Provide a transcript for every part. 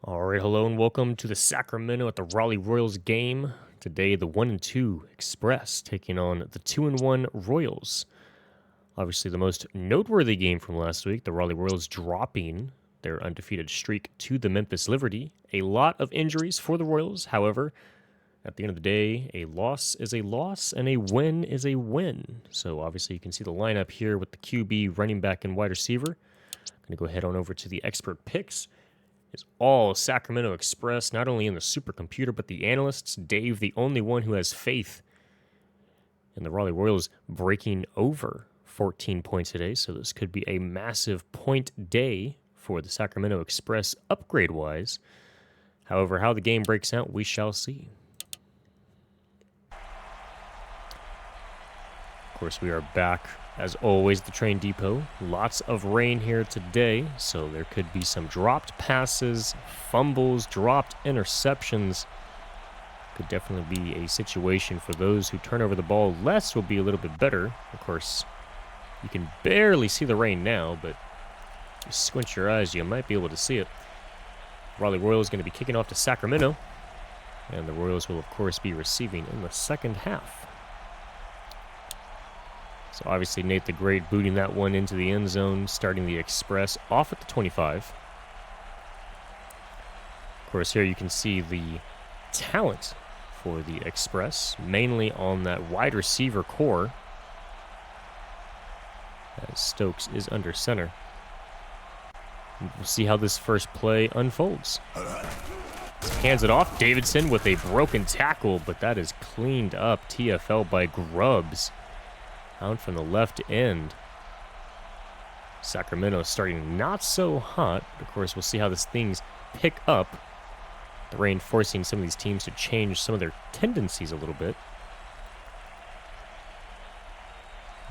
All right, hello and welcome to the Sacramento at the Raleigh Royals game. Today, the 1-2 Express taking on the 2-1 Royals. Obviously, the most noteworthy game from last week, the Raleigh Royals dropping their undefeated streak to the Memphis Liberty. A lot of injuries for the Royals. However, at the end of the day, a loss is a loss and a win is a win. So obviously, you can see the lineup here with the QB, running back, and wide receiver. I'm going to go ahead on over to the expert picks. It's all Sacramento Express, not only in the supercomputer, but the analysts. Dave, the only one who has faith in the Raleigh Royals breaking over 14 points today. So this could be a massive point day for the Sacramento Express upgrade-wise. However, how the game breaks out, we shall see. Of course, we are back, as always, the train depot. Lots of rain here today, so there could be some dropped passes, fumbles, dropped interceptions. Could definitely be a situation for those who turn over the ball less will be a little bit better. Of course, you can barely see the rain now, but if you squint your eyes, you might be able to see it. Raleigh Royals is going to be kicking off to Sacramento, and the Royals will, of course, be receiving in the second half. So obviously Nate the Great booting that one into the end zone, starting the Express off at the 25. Of course, here you can see the talent for the Express, mainly on that wide receiver core, as Stokes is under center. We'll see how this first play unfolds. Hands it off. Davidson with a broken tackle, but that is cleaned up. TFL by Grubbs. Out from the left end. Sacramento starting not so hot. But of course, we'll see how these things pick up. The rain forcing some of these teams to change some of their tendencies a little bit.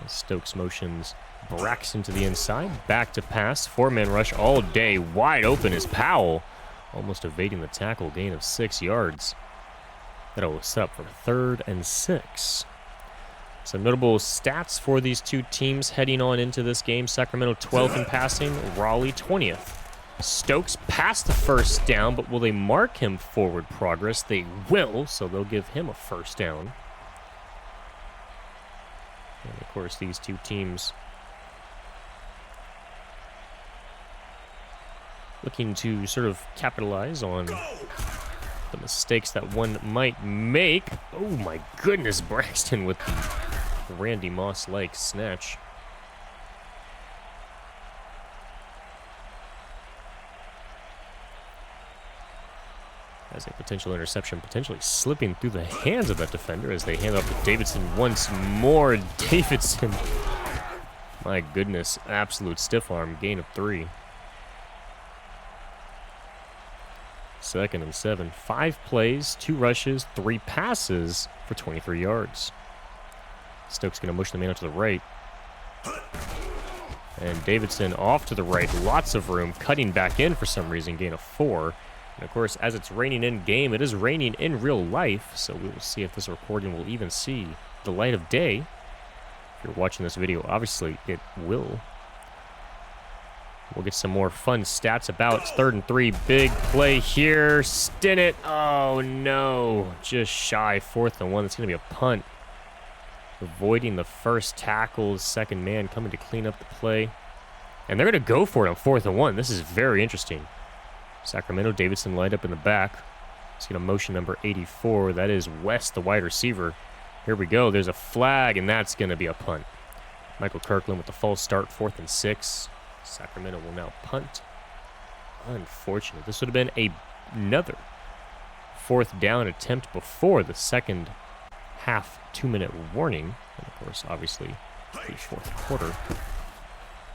As Stokes motions Braxton to the inside. Back to pass. Four-man rush all day. Wide open is Powell. Almost evading the tackle. Gain of 6 yards. That'll set up for 3rd and 6. Some notable stats for these two teams heading on into this game. Sacramento 12th in passing, Raleigh 20th. Stokes passed the first down, but will they mark him forward progress? They will, so they'll give him a first down. And of course, these two teams looking to sort of capitalize on the mistakes that one might make. Oh my goodness, Braxton with the Randy Moss-like snatch. As a potential interception, potentially slipping through the hands of that defender as they hand off to Davidson once more. Davidson, my goodness, absolute stiff arm, gain of 3. 2nd and 7. 5 plays, 2 rushes, 3 passes for 23 yards. Stokes going to motion the man out to the right. And Davidson off to the right. Lots of room. Cutting back in for some reason. Gain of 4. And of course, as it's raining in game, it is raining in real life. So we will see if this recording will even see the light of day. If you're watching this video, obviously it will. We'll get some more fun stats about 3rd and 3. Big play here. Stinnett. Oh, no. Just shy. 4th and 1. It's going to be a punt. Avoiding the first tackle. Second man coming to clean up the play. And they're going to go for it on 4th and 1. This is very interesting. Sacramento, Davidson lined up in the back. He's going to motion number 84. That is West, the wide receiver. Here we go. There's a flag, and that's going to be a punt. Michael Kirkland with the false start. 4th and 6. Sacramento will now punt. Unfortunate. This would have been another 4th down attempt before the second half 2-minute warning. And of course, obviously, the 4th quarter.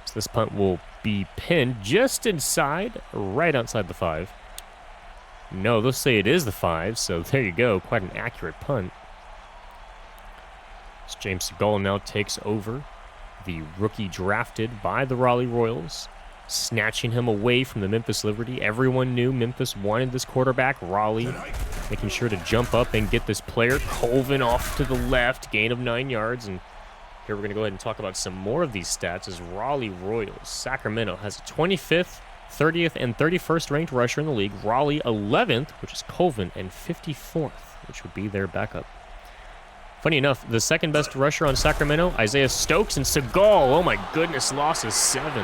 So this punt will be pinned just inside, right outside the 5. No, they'll say it is the 5, so there you go. Quite an accurate punt. So James Segal now takes over. The rookie drafted by the Raleigh Royals, snatching him away from the Memphis Liberty. Everyone knew Memphis wanted this quarterback. Raleigh making sure to jump up and get this player. Colvin off to the left, gain of 9 yards. And here we're going to go ahead and talk about some more of these stats as Raleigh Royals. Sacramento has a 25th 30th and 31st ranked rusher in the league. Raleigh 11th, which is Colvin, and 54th, which would be their backup. Funny enough, the second best rusher on Sacramento, Isaiah Stokes and Seagal. Oh my goodness, losses 7.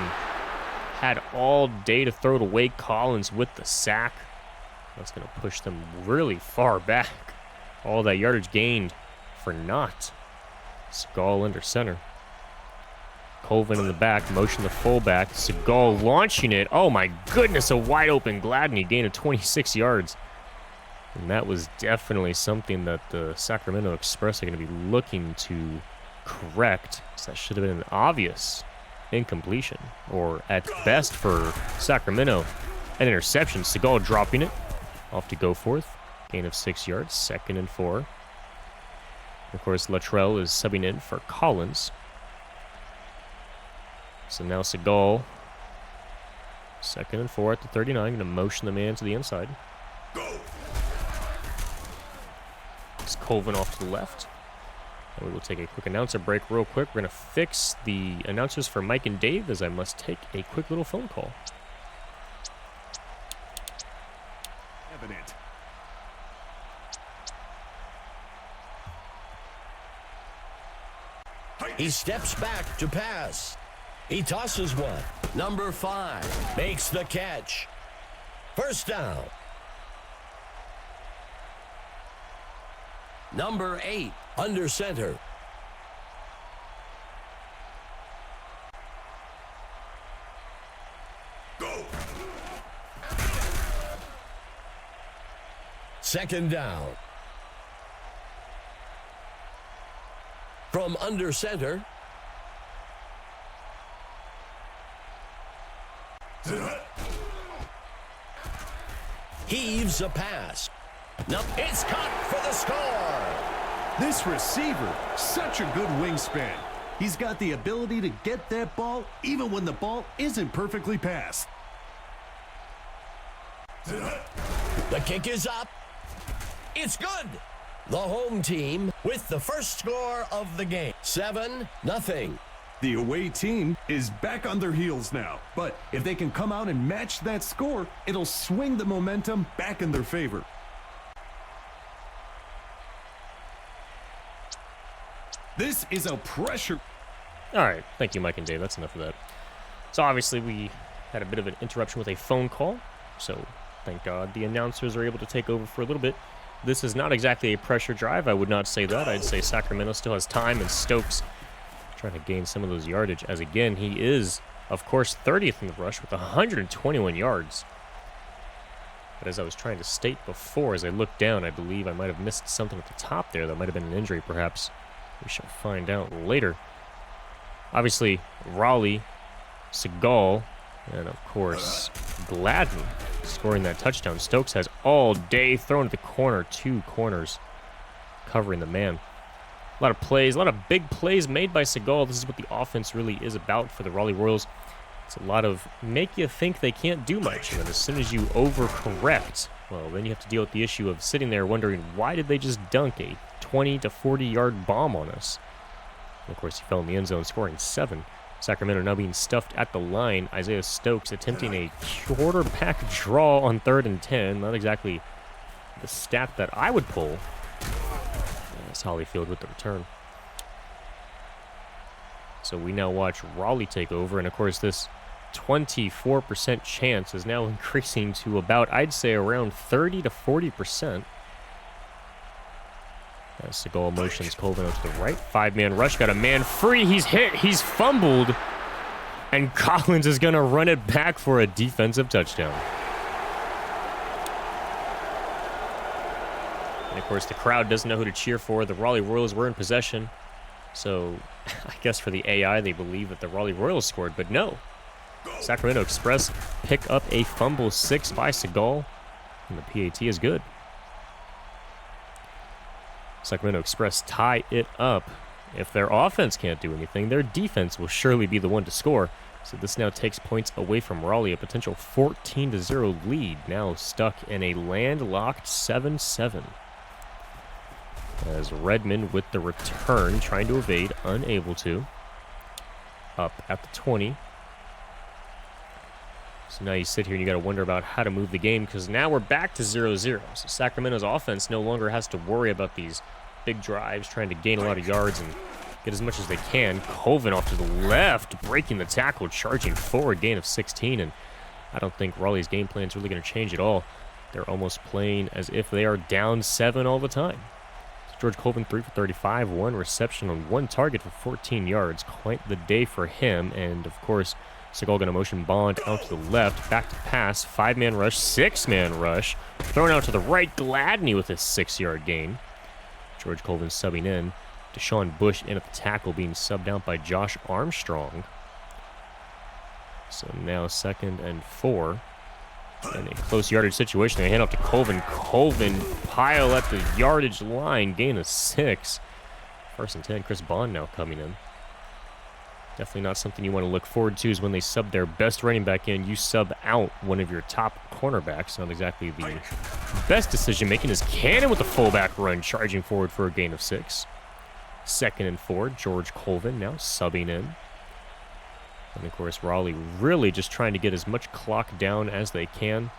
Had all day to throw it away. Collins with the sack. That's going to push them really far back. All that yardage gained for naught. Seagal under center. Colvin in the back, motion the fullback. Seagal launching it. Oh my goodness, a wide open Gladney, gain of 26 yards. And that was definitely something that the Sacramento Express are going to be looking to correct. So that should have been an obvious incompletion, or at best for Sacramento, an interception. Seagal dropping it off to Goforth. Gain of 6 yards, 2nd and 4. Of course, Luttrell is subbing in for Collins. So now Seagal, 2nd and 4 at the 39, going to motion the man to the inside. It's Colvin off to the left. And we will take a quick announcer break real quick. We're going to fix the announcers for Mike and Dave, as I must take a quick little phone call. Evident. He steps back to pass. He tosses one. Number 5 makes the catch. First down. Number 8 under center. Go. Second down. From under center. Heaves a pass. No, it's caught for the score. This receiver, such a good wingspan. He's got the ability to get that ball even when the ball isn't perfectly passed. The kick is up. It's good. The home team with the first score of the game. 7-0. The away team is back on their heels now, but if they can come out and match that score, it'll swing the momentum back in their favor. This is a pressure. All right, thank you, Mike and Dave. That's enough of that. So obviously we had a bit of an interruption with a phone call, so thank God the announcers are able to take over for a little bit. This is not exactly a pressure drive. I would not say that. I'd say Sacramento still has time, and Stokes trying to gain some of those yardage, as again, he is, of course, 30th in the rush with 121 yards. But as I was trying to state before, as I looked down, I believe I might have missed something at the top there. That might have been an injury, perhaps. We shall find out later. Obviously, Raleigh, Seagal, and of course, Gladney scoring that touchdown. Stokes has all day thrown to the corner, 2 corners covering the man. A lot of plays, a lot of big plays made by Seagal. This is what the offense really is about for the Raleigh Royals. It's a lot of make you think they can't do much, and then as soon as you overcorrect, well, then you have to deal with the issue of sitting there wondering, why did they just dunk a 20 to 40 yard bomb on us? And of course, he fell in the end zone, scoring 7. Sacramento now being stuffed at the line. Isaiah Stokes attempting a quarterback draw on 3rd and 10. Not exactly the stat that I would pull. That's Hollyfield with the return. So we now watch Raleigh take over, and of course this 24% chance is now increasing to about, I'd say, around 30 to 40%. As Seagal motions Colvin out to the right. 5-man rush, got a man free. He's hit, he's fumbled, and Collins is going to run it back for a defensive touchdown. And of course, the crowd doesn't know who to cheer for. The Raleigh Royals were in possession. So I guess for the AI, they believe that the Raleigh Royals scored, but no. Sacramento Express pick up a fumble 6 by Seagal, and the PAT is good. Sacramento Express tie it up. If their offense can't do anything, their defense will surely be the one to score. So this now takes points away from Raleigh, a potential 14-0 lead, now stuck in a landlocked 7-7. As Redmond with the return, trying to evade, unable to. Up at the 20. So now you sit here and you got to wonder about how to move the game, because now we're back to 0-0. So Sacramento's offense no longer has to worry about these big drives, trying to gain a lot of yards and get as much as they can. Colvin off to the left, breaking the tackle, charging forward, gain of 16. And I don't think Raleigh's game plan is really going to change at all. They're almost playing as if they are down 7 all the time. So George Colvin, 3 for 35, 1 reception on 1 target for 14 yards. Quite the day for him. And, of course, Seagal going to motion Bond out to the left, back to pass, 5-man rush, 6-man rush, thrown out to the right, Gladney with a 6-yard gain. George Colvin subbing in. Deshaun Bush in at the tackle, being subbed out by Josh Armstrong. So now 2nd and 4. In a close yardage situation, they hand off to Colvin. Colvin pile at the yardage line, gain of 6. 1st and 10, Chris Bond now coming in. Definitely not something you want to look forward to, is when they sub their best running back in, you sub out one of your top cornerbacks. Not exactly the best decision making. Is Cannon with the fullback run, charging forward for a gain of 6. 2nd and 4, George Colvin now subbing in. And of course, Raleigh really just trying to get as much clock down as they can.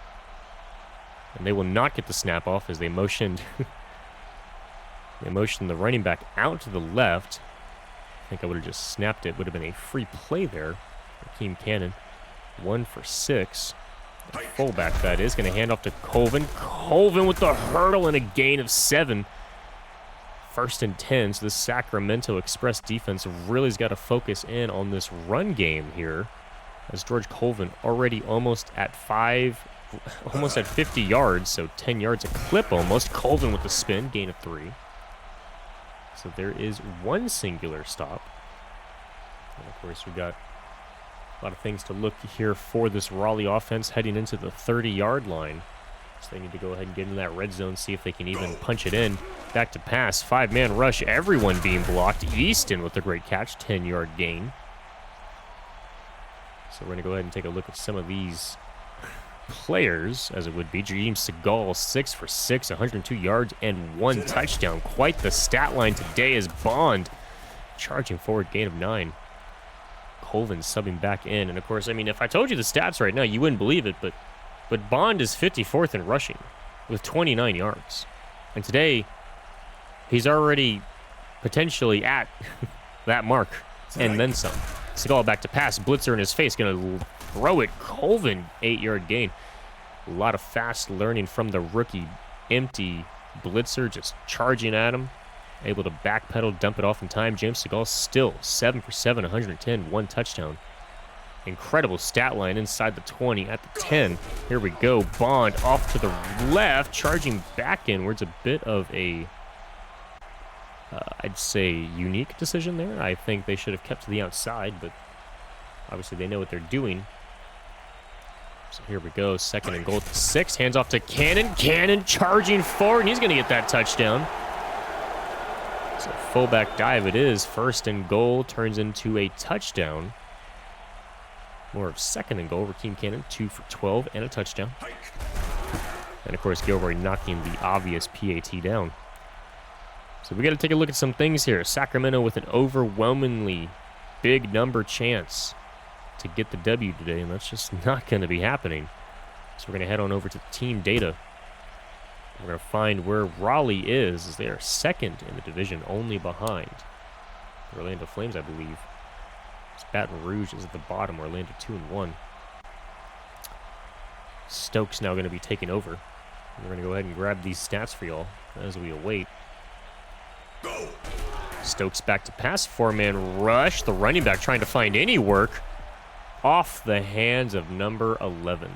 And they will not get the snap off as they motioned the running back out to the left. I think I would have just snapped it. Would have been a free play there. Rakeem Cannon, 1 for 6. The fullback, that is, going to hand off to Colvin. Colvin with the hurdle and a gain of 7. 1st and 10. So the Sacramento Express defense really has got to focus in on this run game here, as George Colvin already almost at 50 yards, so 10 yards a clip almost. Colvin with the spin, gain of 3. So there is 1 singular stop. And of course, we've got a lot of things to look here for this Raleigh offense heading into the 30-yard line. So they need to go ahead and get in that red zone, see if they can even punch it in. Back to pass, 5-man rush, everyone being blocked. Easton with a great catch, 10-yard gain. So we're going to go ahead and take a look at some of these players, as it would be. James Seagal, 6 for 6, 102 yards and 1 touchdown. Quite the stat line today as Bond charging forward, gain of 9. Colvin subbing back in. And of course, I mean, if I told you the stats right now, you wouldn't believe it, but Bond is 54th in rushing with 29 yards. And today, he's already potentially at that mark and then some. Seagal back to pass, blitzer in his face, going to throw it. Colvin, 8-yard gain. A lot of fast learning from the rookie. Empty blitzer just charging at him. Able to backpedal, dump it off in time. James Seagal still 7 for 7, 110, 1 touchdown. Incredible stat line inside the 20 at the 10. Here we go. Bond off to the left, charging back inwards. A bit of a, I'd say, unique decision there. I think they should have kept to the outside, but obviously they know what they're doing. So here we go. 2nd and goal at the 6. Hands off to Cannon. Cannon charging forward, and he's going to get that touchdown. So fullback dive it is. 1st and goal turns into a touchdown. More of 2nd and goal. Rakeem Cannon, 2 for 12 and a touchdown. And of course, Gilroy knocking the obvious PAT down. So we got to take a look at some things here. Sacramento with an overwhelmingly big number chance to get the W today, and that's just not going to be happening. So we're going to head on over to the team data. We're going to find where Raleigh is, as they are 2nd in the division, only behind the Orlando Flames, I believe. Baton Rouge is at the bottom. Orlando 2-1. Stokes now going to be taking over. We're going to go ahead and grab these stats for y'all as we await. Go. Stokes back to pass. 4-man rush. The running back trying to find any work. Off the hands of number 11.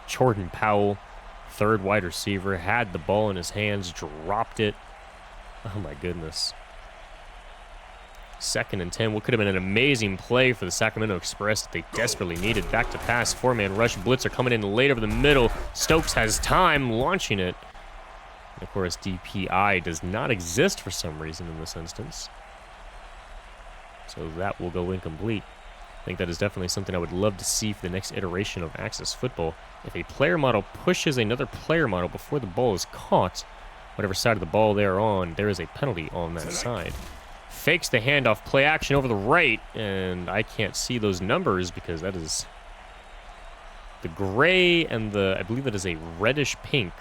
Jordan Powell, 3rd wide receiver, had the ball in his hands, dropped it. Oh my goodness. 2nd and 10. What could have been an amazing play for the Sacramento Express that they desperately needed. Back to pass. 4-man rush. Blitzer coming in late over the middle. Stokes has time launching it. And of course, DPI does not exist for some reason in this instance. So that will go incomplete. I think that is definitely something I would love to see for the next iteration of Access Football. If a player model pushes another player model before the ball is caught, whatever side of the ball they're on, there is a penalty on that side. Fakes the handoff, play action over the right, and I can't see those numbers because that is The gray and the, I believe it is a reddish pink,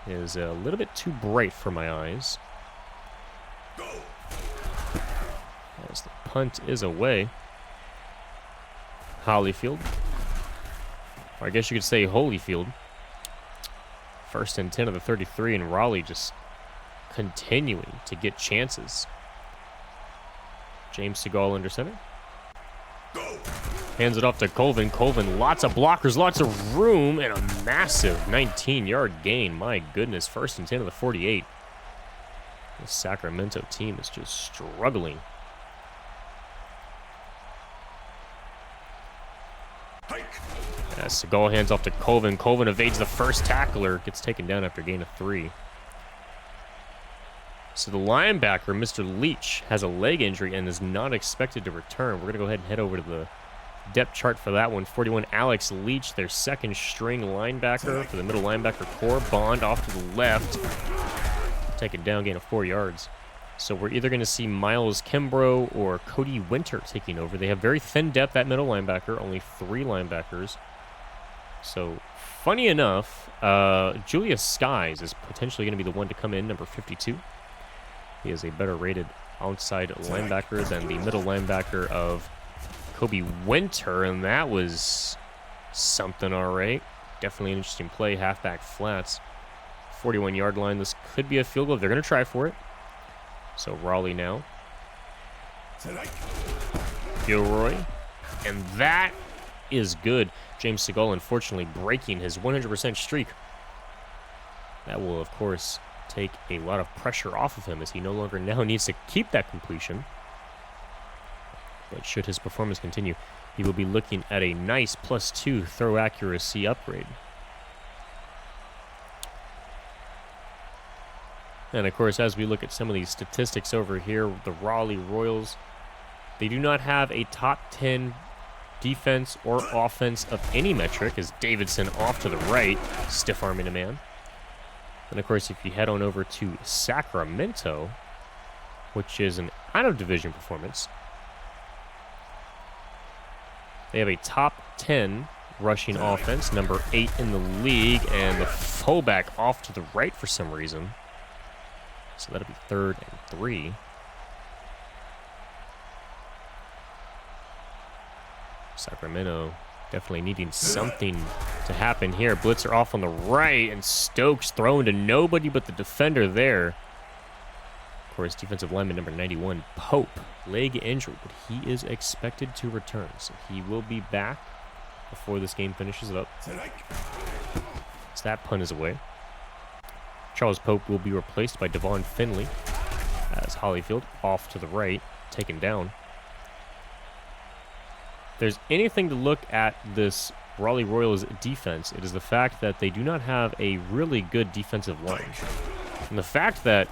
is a little bit too bright for my eyes. As the punt is away. Hollyfield. Or I guess you could say Holyfield. 1st and 10 of the 33, and Raleigh just continuing to get chances. James Seagal under center. Hands it off to Colvin. Colvin, lots of blockers, lots of room, and a massive 19-yard gain. My goodness, 1st and 10 of the 48. The Sacramento team is just struggling. Seagal hands off to Colvin. Colvin evades the first tackler, gets taken down after a gain of 3. So the linebacker, Mr. Leach, has a leg injury and is not expected to return. We're going to go ahead and head over to the depth chart for that one. 41, Alex Leach, their 2nd string linebacker for the middle linebacker core. Bond off to the left. Taken down, gain of 4 yards. So we're either going to see Miles Kimbrough or Cody Winter taking over. They have very thin depth at middle linebacker, only 3 linebackers. So, funny enough, Julius Skies is potentially going to be the one to come in, number 52. He is a better rated outside linebacker than the middle linebacker of Kobe Winter, and that was something all right. Definitely an interesting play, halfback flats. 41-yard line, this could be a field goal. They're going to try for it. So Raleigh now. Gilroy. And that is good. James Seagal, unfortunately, breaking his 100% streak. That will, of course, take a lot of pressure off of him as he no longer now needs to keep that completion. But should his performance continue, he will be looking at a nice +2 throw accuracy upgrade. And, of course, as we look at some of these statistics over here, the Raleigh Royals, they do not have a top 10 defense or offense of any metric, as Davidson off to the right, stiff-arming a man. And, of course, if you head on over to Sacramento, which is an out-of-division performance, they have a top 10 rushing offense, number 8 in the league, and the fullback off to the right for some reason. So that'll be 3rd and 3. Sacramento definitely needing something to happen here. Blitzer off on the right, and Stokes throwing to nobody but the defender there. Of course, defensive lineman number 91, Pope, leg injury, but he is expected to return. So he will be back before this game finishes up. So that punt is away. Charles Pope will be replaced by Devon Finley as Holyfield off to the right, taken down. If there's anything to look at this Raleigh Royals defense, it is the fact that they do not have a really good defensive line. And the fact that,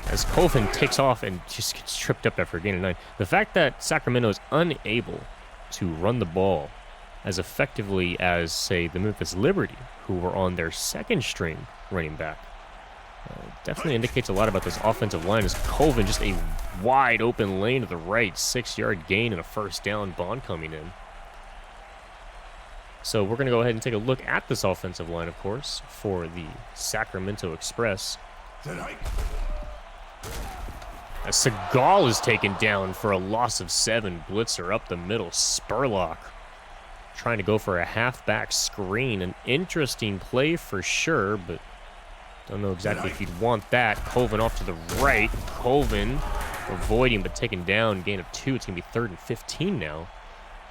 as Colvin takes off and just gets tripped up after a gain of 9, the fact that Sacramento is unable to run the ball as effectively as, say, the Memphis Liberty, who were on their 2nd string running back, definitely indicates a lot about this offensive line, as Colvin, just a wide open lane to the right, 6-yard gain and a 1st down. Bond coming in. So we're going to go ahead and take a look at this offensive line, of course, for the Sacramento Express. As Seagal is taken down for a loss of 7. Blitzer up the middle. Spurlock trying to go for a halfback screen. An interesting play for sure, but don't know exactly if you'd want that. Colvin off to the right. Colvin avoiding but taken down. Gain of 2. It's going to be 3rd and 15 now.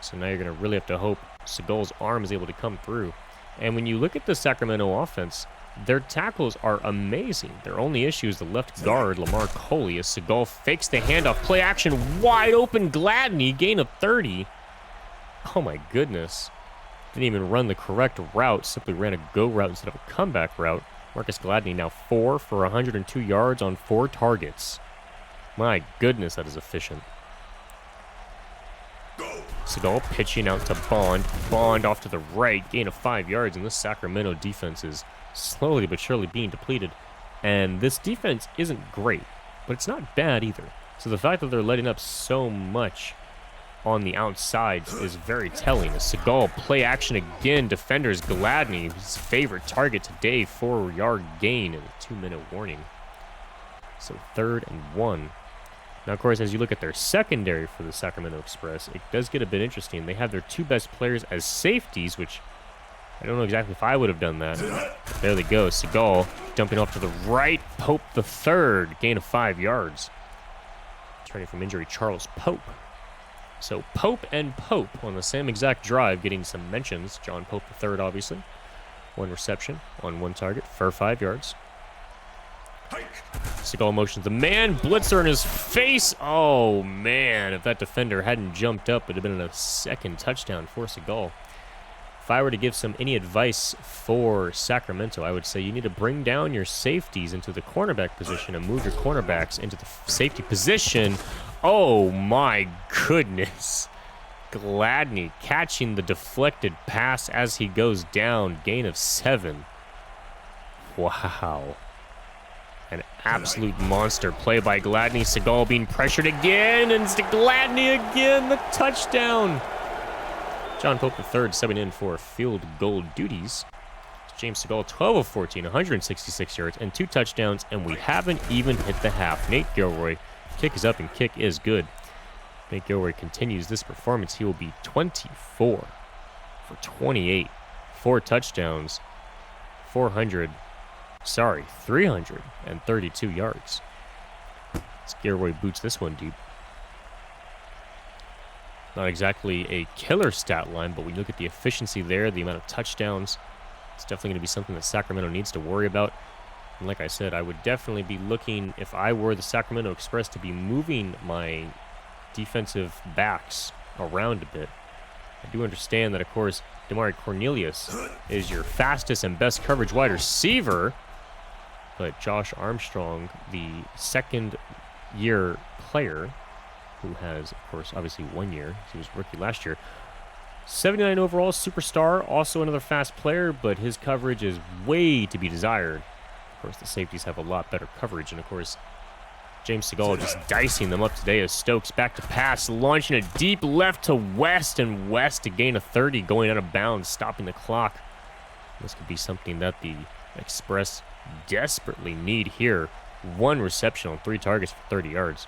So now you're going to really have to hope Seagal's arm is able to come through. And when you look at the Sacramento offense, their tackles are amazing. Their only issue is the left guard, Lamar Coley, as Seagal fakes the handoff. Play action, wide open, Gladney, gain of 30. Oh my goodness. Didn't even run the correct route, simply ran a go route instead of a comeback route. Marcus Gladney now 4 for 102 yards on 4 targets. My goodness, that is efficient. Seagal pitching out to Bond. Bond off to the right, gain of 5 yards, and this Sacramento defense is slowly but surely being depleted. And this defense isn't great, but it's not bad either. So the fact that they're letting up so much on the outside is very telling. A Seagal play action again. Defenders Gladney, his favorite target today, 4-yard gain and a 2-minute warning. So 3rd and 1. Now, of course, as you look at their secondary for the Sacramento Express, it does get a bit interesting. They have their 2 best players as safeties, which I don't know exactly if I would have done that. There they go. Seagal dumping off to the right. Pope the third, gain of 5 yards. Returning from injury, Charles Pope. So Pope and Pope on the same exact drive getting some mentions. John Pope III, obviously. 1 reception on 1 target for 5 yards. Seagal motions the man. Blitzer in his face. Oh, man. If that defender hadn't jumped up, it would have been a 2nd touchdown for Seagal. If I were to give any advice for Sacramento, I would say you need to bring down your safeties into the cornerback position and move your cornerbacks into the safety position. Oh, my goodness. Gladney catching the deflected pass as he goes down. Gain of 7. Wow. An absolute monster play by Gladney. Seagal being pressured again, and Gladney again, the touchdown. John Pope III subbing in for field goal duties. James Seagal, 12 of 14, 166 yards, and 2 touchdowns, and we haven't even hit the half. Nate Gilroy, kick is up and kick is good. Nate Gilroy continues this performance. He will be 24 for 28, 4 touchdowns, 332 yards. As Gilroy boots this one deep. Not exactly a killer stat line, but when you look at the efficiency there, the amount of touchdowns, it's definitely going to be something that Sacramento needs to worry about. And like I said, I would definitely be looking, if I were the Sacramento Express, to be moving my defensive backs around a bit. I do understand that, of course, Damari Cornelius is your fastest and best coverage wide receiver, but Josh Armstrong, the 2nd-year player, who has, of course, obviously 1 year. He was rookie last year. 79 overall, superstar, also another fast player, but his coverage is way to be desired. Of course, the safeties have a lot better coverage, and of course, James Seagal just dicing them up today as Stokes back to pass, launching a deep left to West, and West to gain a 30, going out of bounds, stopping the clock. This could be something that the Express desperately need here. 1 reception on 3 targets for 30 yards.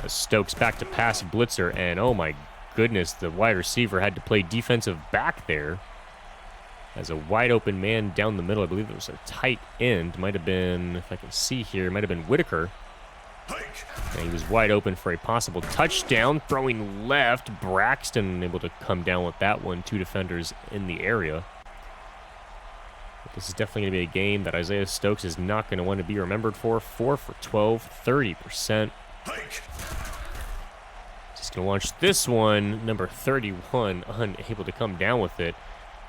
Stokes back to pass blitzer, and oh my goodness, the wide receiver had to play defensive back there as a wide open man down the middle. I believe it was a tight end. Might have been, if I can see here, might have been Whitaker. And he was wide open for a possible touchdown. Throwing left, Braxton able to come down with that one. 2 defenders in the area. But this is definitely going to be a game that Isaiah Stokes is not going to want to be remembered for. 4 for 12, 30%. Just going to launch this one. Number 31, unable to come down with it.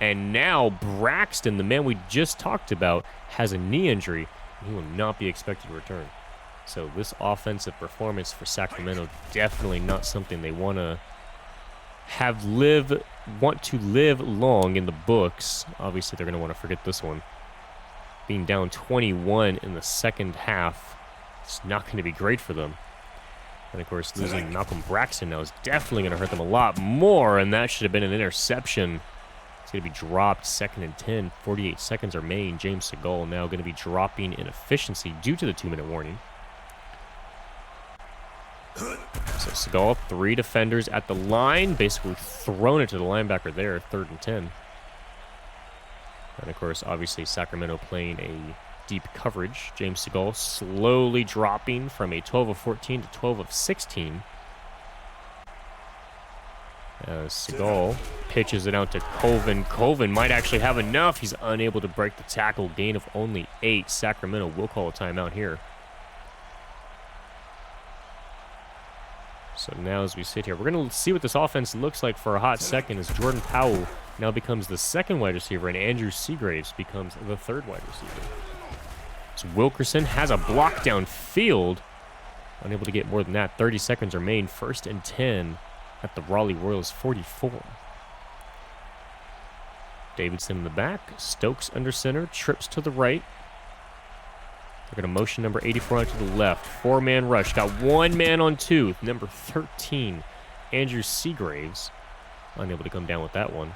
And now Braxton, the man we just talked about, has a knee injury. And he will not be expected to return. So this offensive performance for Sacramento, definitely not something they want to live long in the books. Obviously, they're going to want to forget this one. Being down 21 in the 2nd half, it's not going to be great for them. And, of course, losing Malcolm Braxton now is definitely going to hurt them a lot more, and that should have been an interception. It's going to be dropped, 2nd and 10, 48 seconds remain. James Seagal now going to be dropping in efficiency due to the 2-minute warning. So Seagal, 3 defenders at the line, basically thrown it to the linebacker there, 3rd and 10. And, of course, obviously Sacramento playing a deep coverage. James Seagal slowly dropping from a 12 of 14 to 12 of 16. Seagal pitches it out to Colvin. Colvin might actually have enough. He's unable to break the tackle. Gain of only 8. Sacramento will call a timeout here. So now as we sit here, we're going to see what this offense looks like for a hot second as Jordan Powell now becomes the 2nd wide receiver and Andrew Seagraves becomes the 3rd wide receiver. So Wilkerson has a block downfield. Unable to get more than that. 30 seconds remain. 1st and 10 at the Raleigh Royals 44. Davidson in the back. Stokes under center. Trips to the right. They're going to motion number 84 out to the left. 4-man rush. Got 1 man on 2. Number 13, Andrew Seagraves unable to come down with that one.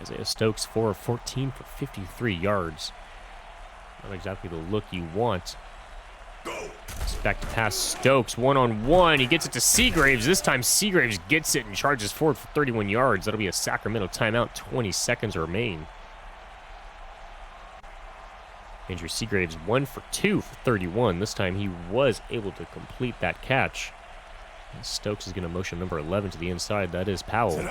Isaiah Stokes 4 of 14 for 53 yards. Not exactly the look you want. It's back to pass Stokes, one-on-one. He gets it to Seagraves. This time Seagraves gets it and charges forward for 31 yards. That'll be a Sacramento timeout. 20 seconds remain. Andrew Seagraves 1 for 2 for 31. This time he was able to complete that catch. And Stokes is going to motion number 11 to the inside. That is Powell.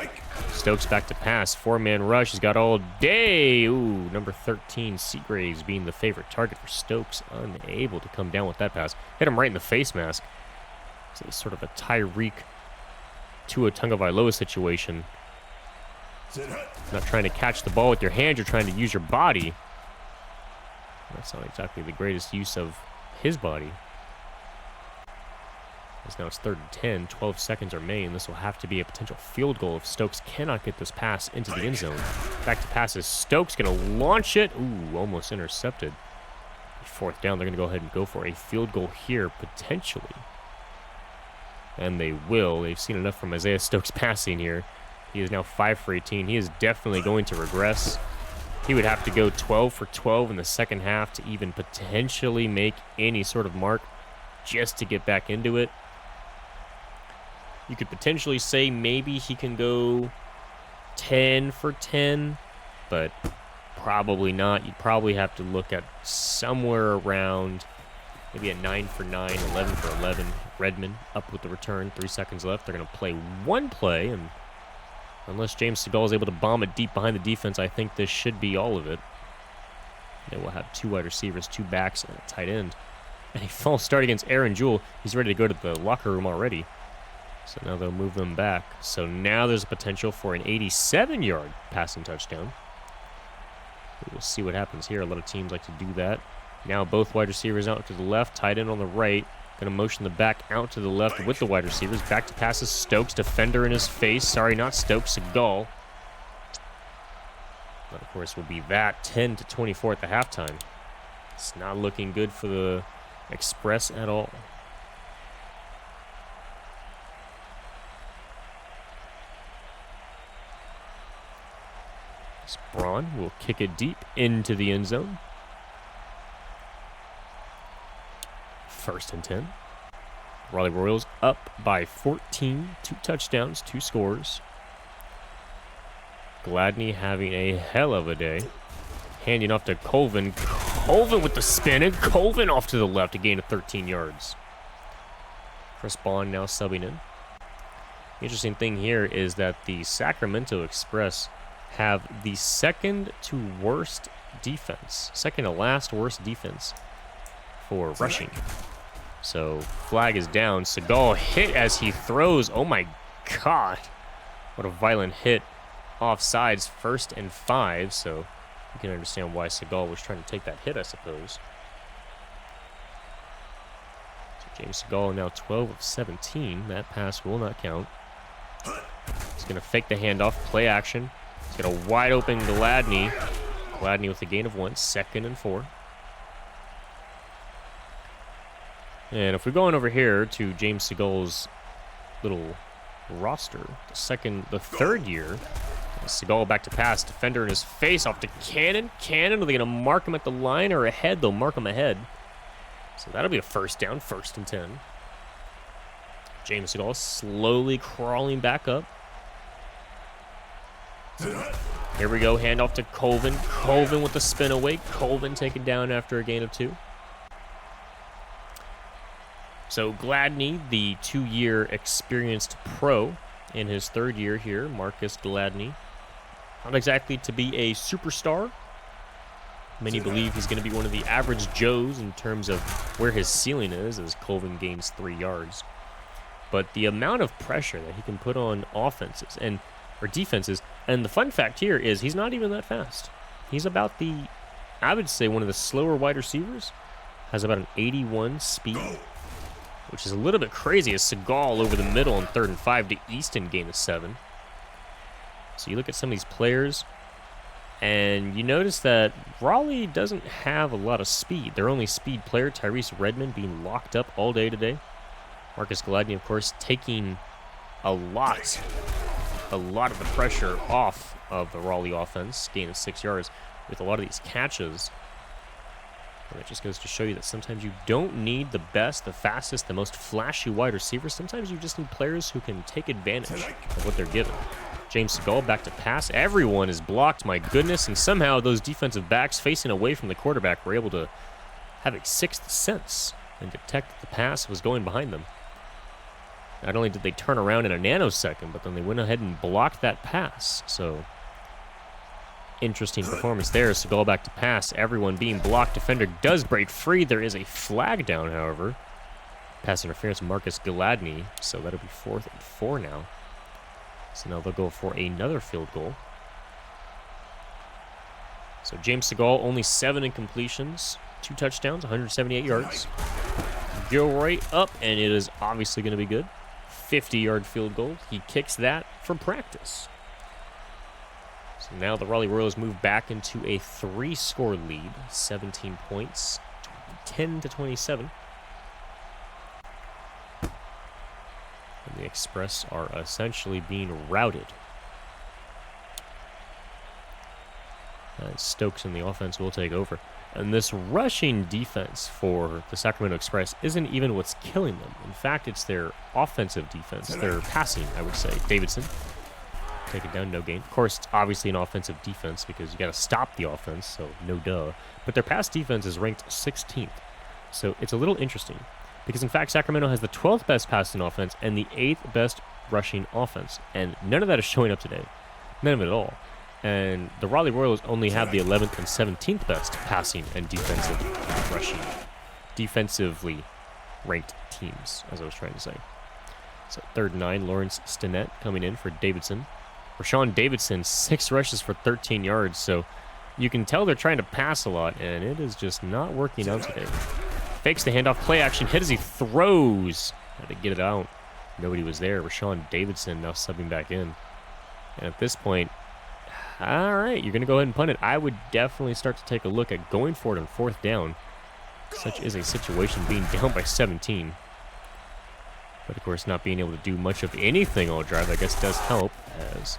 Stokes back to pass. Four-man rush. He's got all day. Ooh, number 13, Seagraves being the favorite target for Stokes. Unable to come down with that pass. Hit him right in the face mask. So it's sort of a Tyreek Tua Tagovailoa situation. Not trying to catch the ball with your hand. You're trying to use your body. That's not exactly the greatest use of his body. As now it's 3rd and 10, 12 seconds remain. This will have to be a potential field goal if Stokes cannot get this pass into the end zone. Back to passes. Stokes going to launch it. Ooh, almost intercepted. 4th down, they're going to go ahead and go for a field goal here, potentially. And they will. They've seen enough from Isaiah Stokes passing here. He is now 5 for 18. He is definitely going to regress. He would have to go 12 for 12 in the second half to even potentially make any sort of mark just to get back into it. You could potentially say maybe he can go 10 for 10, but probably not. You'd probably have to look at somewhere around maybe at 9 for 9, 11 for 11. Redmond up with the return, 3 seconds left. They're going to play one play, and unless James Segal is able to bomb it deep behind the defense, I think this should be all of it. They will have 2 wide receivers, 2 backs, and a tight end. And a false start against Aaron Jewell. He's ready to go to the locker room already. So now they'll move them back. So now there's a potential for an 87-yard passing touchdown. We'll see what happens here. A lot of teams like to do that. Now both wide receivers out to the left, tight end on the right. Going to motion the back out to the left with the wide receivers. Back to passes Stokes, defender in his face. Sorry, not Stokes, Segal. That, of course, will be that 10-24 at the halftime. It's not looking good for the Express at all. Braun will kick it deep into the end zone. 1st and 10. Raleigh Royals up by 14. 2 touchdowns, 2 scores. Gladney having a hell of a day. Handing off to Colvin. Colvin with the spin, and Colvin off to the left, a gain of 13 yards. Chris Bond now subbing in. The interesting thing here is that the Sacramento Express have the second to last worst defense for rushing. So flag is down. Segal hit as he throws. Oh my God. What a violent hit. Offsides, 1st and 5. So you can understand why Segal was trying to take that hit, I suppose. So James Segal now 12 of 17. That pass will not count. He's going to fake the handoff. Play action. He's got a wide open Gladney. Gladney with a gain of 1. 2nd and 4. And if we're going over here to James Segal's little roster, the 3rd year, Segal back to pass, defender in his face, off to Cannon. Cannon, are they going to mark him at the line or ahead? They'll mark him ahead. So that'll be a 1st down, 1st and 10. James Segal slowly crawling back up. Here we go, handoff to Colvin. Colvin with the spin away. Colvin taken down after a gain of 2. So Gladney, the 2-year experienced pro in his 3rd year here, Marcus Gladney. Not exactly to be a superstar. Many believe he's going to be one of the average Joes in terms of where his ceiling is, as Colvin gains 3 yards. But the amount of pressure that he can put on offenses or defenses, and the fun fact here is he's not even that fast. He's about I would say one of the slower wide receivers. Has about an 81 speed, which is a little bit crazy as Segal over the middle on 3rd and 5 to Easton gain of 7. So you look at some of these players, and you notice that Raleigh doesn't have a lot of speed. Their only speed player, Tyrese Redmond, being locked up all day today. Marcus Gladney, of course, taking a lot of the pressure off of the Raleigh offense, gain of 6 yards with a lot of these catches. And it just goes to show you that sometimes you don't need the best, the fastest, the most flashy wide receivers. Sometimes you just need players who can take advantage of what they're given. James Segal back to pass. Everyone is blocked, my goodness, and somehow those defensive backs facing away from the quarterback were able to have a sixth sense and detect that the pass was going behind them. Not only did they turn around in a nanosecond, but then they went ahead and blocked that pass. So, interesting performance there. Segal back to pass. Everyone being blocked. Defender does break free. There is a flag down, however. Pass interference, Marcus Gladney. So that'll be 4th and 4 now. So now they'll go for another field goal. So James Segal, only 7 incompletions. 2 touchdowns, 178 yards. Gilroy up, and it is obviously going to be good. 50-yard field goal. He kicks that for practice. So now the Raleigh Royals move back into a 3-score lead. 17 points, 10-27. And the Express are essentially being routed. And Stokes and the offense will take over. And this rushing defense for the Sacramento Express isn't even what's killing them. In fact, it's their offensive defense. Their passing, I would say. Davidson, taken down, no gain. Of course, it's obviously an offensive defense because you got to stop the offense, so no duh. But their pass defense is ranked 16th. So it's a little interesting because, in fact, Sacramento has the 12th best passing offense and the 8th best rushing offense. And none of that is showing up today. None of it at all. And the Raleigh Royals only have the 11th and 17th best passing and defensive rushing. Defensively ranked teams, as I was trying to say. So 3rd and 9, Lawrence Stinnett coming in for Davidson. Rashawn Davidson, 6 rushes for 13 yards. So you can tell they're trying to pass a lot, and it is just not working out today. Fakes the handoff, play action, hit as he throws. Had to get it out. Nobody was there. Rashawn Davidson now subbing back in. And at this point, all right, you're going to go ahead and punt it. I would definitely start to take a look at going for it on 4th down. Such is a situation, being down by 17. But, of course, not being able to do much of anything all drive, I guess, does help, as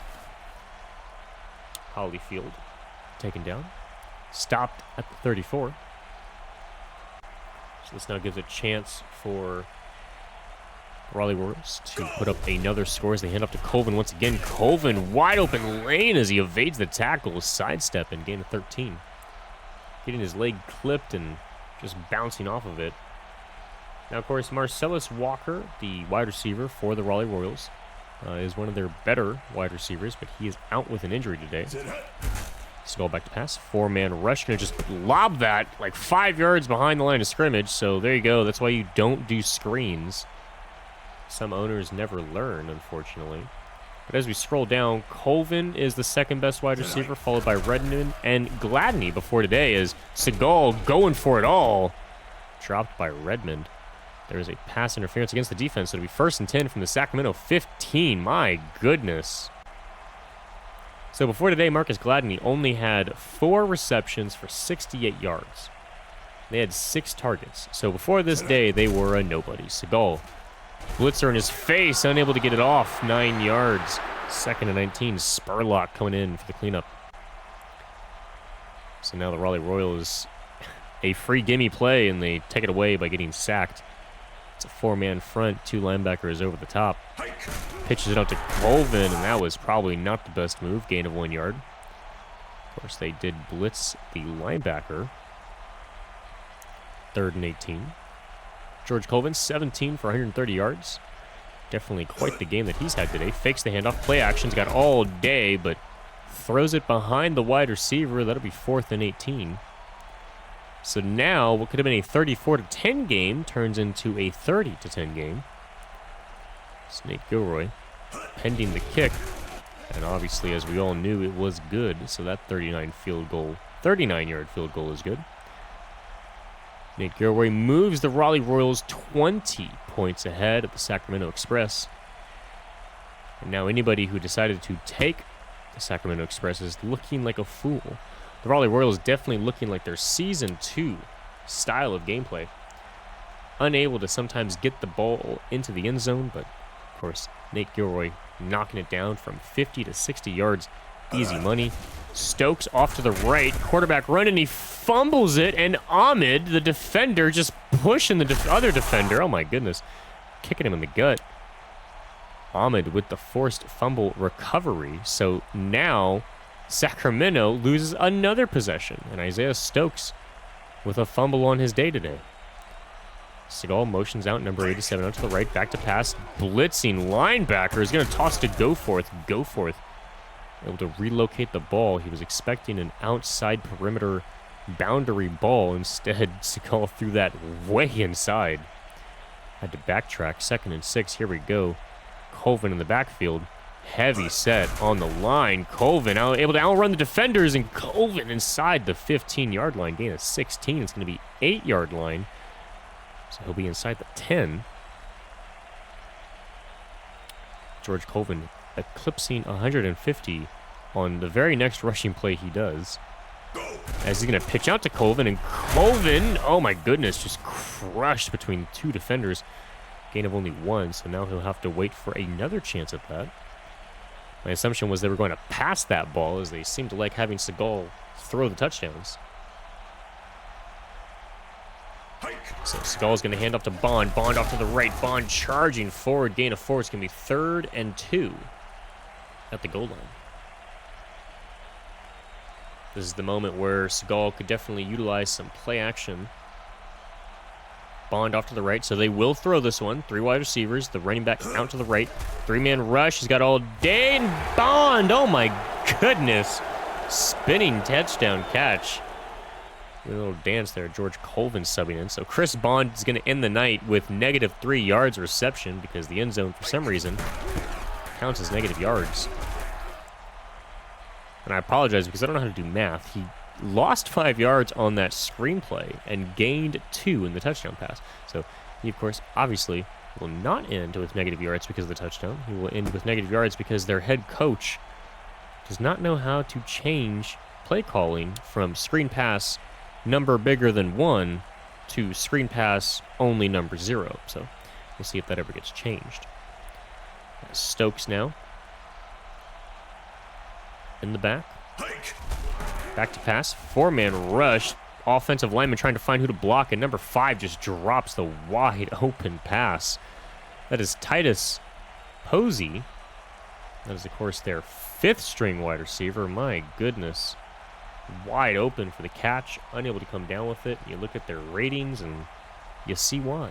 Holyfield taken down. Stopped at the 34. So this now gives a chance for Raleigh Royals to put up another score as they hand off to Colvin once again. Colvin, wide open lane as he evades the tackle, sidestep and gain of 13. Getting his leg clipped and just bouncing off of it. Now, of course, Marcellus Walker, the wide receiver for the Raleigh Royals, is one of their better wide receivers, but he is out with an injury today. Segal back to pass. 4-man rush. Gonna just lob that like 5 yards behind the line of scrimmage. So there you go. That's why you don't do screens. Some owners never learn, unfortunately. But as we scroll down, Colvin is the 2nd best wide receiver, followed by Redmond and Gladney before today, as Segal going for it all. Dropped by Redmond. There is a pass interference against the defense. So it'll be 1st and 10 from the Sacramento 15. My goodness. So before today, Marcus Gladney only had 4 receptions for 68 yards. They had 6 targets. So before this day, they were a nobody. Segal, blitzer in his face, unable to get it off. 9 yards. 2nd and 19. Spurlock coming in for the cleanup. So now the Raleigh Royals, a free gimme play, and they take it away by getting sacked. It's a 4-man front, 2 linebackers over the top. Pitches it out to Colvin, and that was probably not the best move. Gain of 1 yard. Of course, they did blitz the linebacker. 3rd and 18. George Colvin, 17 for 130 yards. Definitely quite the game that he's had today. Fakes the handoff. Play action's got all day, but throws it behind the wide receiver. That'll be 4th and 18. So now, what could have been a 34-10 game turns into a 30-10 game. Snake Gilroy pending the kick. And obviously, as we all knew, it was good. So that 39-yard field goal is good. Nate Gilroy moves the Raleigh Royals 20 points ahead of the Sacramento Express. And now anybody who decided to take the Sacramento Express is looking like a fool. The Raleigh Royals definitely looking like their Season 2 style of gameplay. unable to sometimes get the ball into the end zone, but of course, Nate Gilroy knocking it down from 50 to 60 yards. Easy money. Stokes off to the right. Quarterback run, and he fumbles it, and Ahmed, the defender, just pushing the other defender. Oh, my goodness. Kicking him in the gut. Ahmed with the forced fumble recovery. So now Sacramento loses another possession, and Isaiah Stokes with a fumble on his day today. Seagal motions out number 87 out to the right, back to pass. Blitzing linebacker is going to toss to Goforth. Goforth able to relocate the ball. He was expecting an outside perimeter boundary ball. Instead, Seagal threw that way inside. Had to backtrack. 2nd and 6. Here we go. Colvin in the backfield. Heavy set on the line. Colvin able to outrun the defenders, and Colvin inside the 15-yard line. Gain of 16. It's going to be 8-yard line. So he'll be inside the 10. George Colvin eclipsing 150 on the very next rushing play he does. As he's going to pitch out to Colvin, and Colvin, oh my goodness, just crushed between 2 defenders. Gain of only 1, so now he'll have to wait for another chance at that. My assumption was they were going to pass that ball, as they seem to like having Seagal throw the touchdowns. So Seagal's going to hand off to Bond. Bond off to the right. Bond charging forward. Gain of 4. It's going to be 3rd and 2 at the goal line. This is the moment where Seagal could definitely utilize some play action. Bond off to the right, so they will throw this one. 3 wide receivers. The running back out to the right. 3-man rush. He's got all day. And Bond, oh my goodness. Spinning touchdown catch. A little dance there. George Colvin subbing in. So Chris Bond is going to end the night with negative 3 yards reception, because the end zone, for some reason, counts as negative yards. And I apologize because I don't know how to do math. He lost 5 yards on that screenplay and gained 2 in the touchdown pass. So he, of course, obviously will not end with negative yards because of the touchdown. He will end with negative yards because their head coach does not know how to change play calling from screen pass number bigger than 1 to screen pass only number 0. So we'll see if that ever gets changed. Stokes now in the back. Back to pass. 4-man rush. Offensive lineman trying to find who to block, and number 5 just drops the wide open pass. That is Titus Posey. That is, of course, their 5th string wide receiver. My goodness. Wide open for the catch. Unable to come down with it. You look at their ratings and you see why.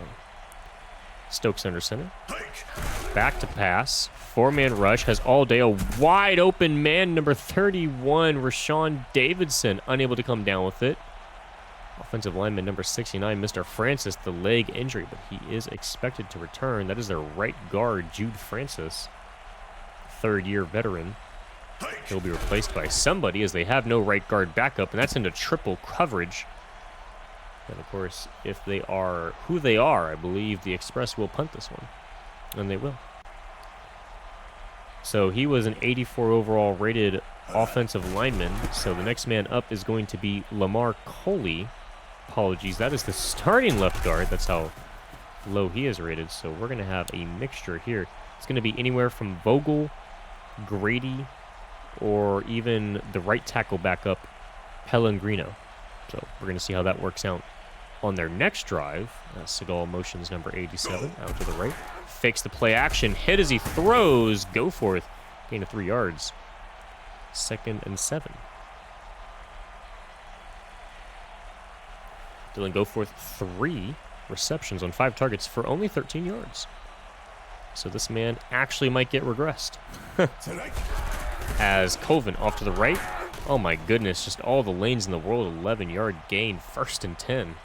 Stokes under center. Back to pass. 4-man rush. Has all day a wide open man. Number 31, Rashawn Davidson. Unable to come down with it. Offensive lineman number 69, Mr. Francis, the leg injury, but he is expected to return. That is their right guard, Jude Francis. 3rd-year veteran. He'll be replaced by somebody, as they have no right guard backup, and that's into triple coverage. And, of course, if they are who they are, I believe the Express will punt this one. And they will. So he was an 84 overall rated offensive lineman. So the next man up is going to be Lamar Coley. Apologies, that is the starting left guard. That's how low he is rated. So we're going to have a mixture here. It's going to be anywhere from Vogel, Grady, or even the right tackle backup, Pellegrino. So we're going to see how that works out on their next drive. Seagal motions number 87 out to the right. Fakes the play action. Hit as he throws. Goforth. Gain of 3 yards. 2nd and 7. Dylan Goforth, 3 receptions on 5 targets for only 13 yards. So this man actually might get regressed. As Colvin off to the right. Oh my goodness, just all the lanes in the world. 11-yard gain, 1st and 10.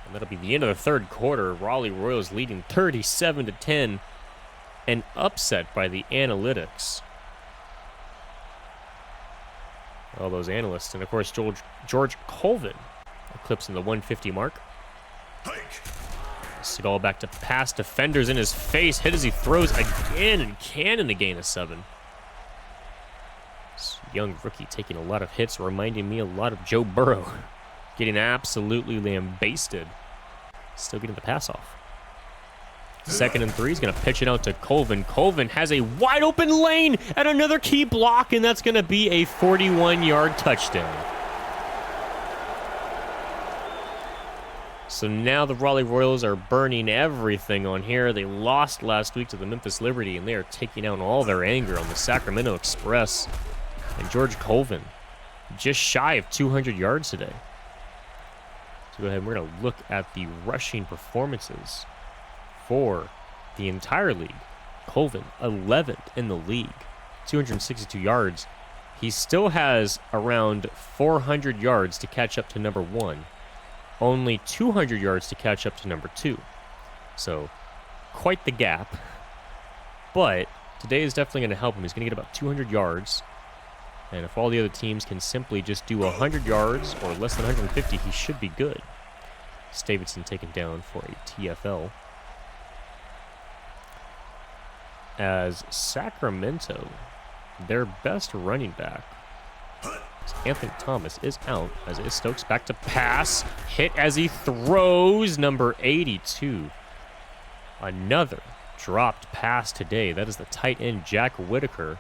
And that'll be the end of the 3rd quarter. Raleigh Royals leading 37-10. And upset by the analytics. All those analysts. And of course, George Colvin eclipsing the 150 mark. Seagal back to pass. Defenders in his face. Hit as he throws again, and cannon the gain of 7. This young rookie taking a lot of hits, reminding me a lot of Joe Burrow. getting absolutely lambasted. Still getting the pass off. 2nd and 3. He's going to pitch it out to Colvin. Colvin has a wide open lane and another key block, and that's going to be a 41-yard touchdown. So now the Raleigh Royals are burning everything on here. They lost last week to the Memphis Liberty, and they are taking out all their anger on the Sacramento Express. And George Colvin, just shy of 200 yards today. So go ahead and we're going to look at the rushing performances for the entire league. Colvin, 11th in the league, 262 yards. He still has around 400 yards to catch up to number 1. Only 200 yards to catch up to number 2. So, quite the gap. But today is definitely going to help him. He's going to get about 200 yards. And if all the other teams can simply just do 100 yards or less than 150, he should be good. Davidson taken down for a TFL. As Sacramento, their best running back, Anthony Thomas, is out. Isaiah Stokes back to pass. Hit as he throws. Number 82. Another dropped pass today. That is the tight end, Jack Whitaker.